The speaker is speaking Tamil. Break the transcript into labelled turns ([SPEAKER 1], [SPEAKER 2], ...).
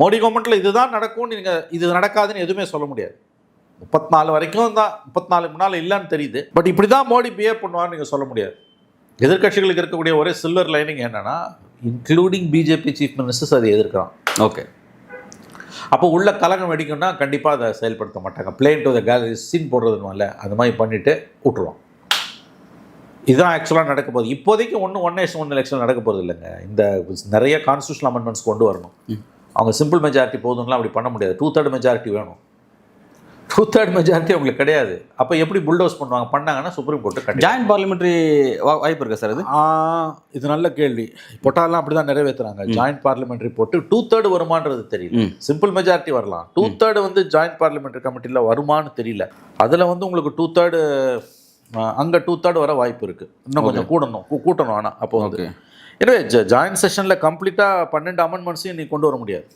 [SPEAKER 1] மோடி கவர்மெண்ட்டில் இதுதான் நடக்கும்னு நீங்கள் இது நடக்காதுன்னு எதுவுமே சொல்ல முடியாது. 34 வரைக்கும் தான், 34 முன்னால் இல்லைன்னு தெரியுது. பட் இப்படி தான் மோடி பிஹேவ் பண்ணுவார்னு நீங்கள் சொல்ல முடியாது. எதிர்கட்சிகளுக்கு இருக்கக்கூடிய ஒரே சில்வர் லைனிங் என்னன்னா, இன்க்ளூடிங் பிஜேபி சீஃப் மினிஸ்டர்ஸ் அதை எதிர்க்கிறான்.
[SPEAKER 2] ஓகே,
[SPEAKER 1] அப்போ உள்ள கலகம் வெடிக்கும்னா கண்டிப்பாக அதை செயல்படுத்த மாட்டாங்க. Playing to the gallery scene போடுறதுனால அது மாதிரி பண்ணிவிட்டு விட்டுருவோம். இதுதான் ஆக்சுவலாக நடக்க போகுது. இப்போதைக்கு ஒன் நேஷன் ஒன் எலெக்ஷன் நடக்க போகிறது இல்லைங்க. இந்த நிறைய கான்ஸ்டியூஷனல் அமெண்ட்மெண்ட்ஸ் கொண்டு வரணும். அவங்க சிம்பிள் மெஜாரிட்டி போதும்லாம் அப்படி பண்ண முடியாது. 2/3 மெஜாரிட்டி வேணும். 2/3 மெஜாரிட்டி அவங்களுக்கு கிடையாது. அப்போ எப்படி புல்டோஸ் பண்ணுவாங்க? பண்ணாங்கன்னா சுப்ரீம் கோர்ட்டு
[SPEAKER 2] ஜாயின்ட் பார்லிமெண்ட்ரி வாய்ப்பு இருக்கா சார்?
[SPEAKER 1] இது நல்ல கேள்வி. பொட்டாலாம் அப்படி தான் நிறைவேற்றுறாங்க. ஜாயின்ட் பார்லிமெண்ட்ரி போட்டு 2/3 வருமானது தெரியல. சிம்பிள் மெஜாரிட்டி வரலாம். 2/3 வந்து ஜாயின்ட் பார்லிமெண்ட்ரி கமிட்டியில் வருமானு தெரியல. அதில் வந்து உங்களுக்கு 2/3 அங்கே 2/3 வர வாய்ப்பு இருக்குது. இன்னும் கொஞ்சம் கூட்டணும். ஆனால் அப்போ வந்து எனவே ஜாயின்ட் செஷனில் கம்ப்ளீட்டாக 12 அமெண்ட்மெண்ட்ஸையும் நீ கொண்டு வர முடியாது.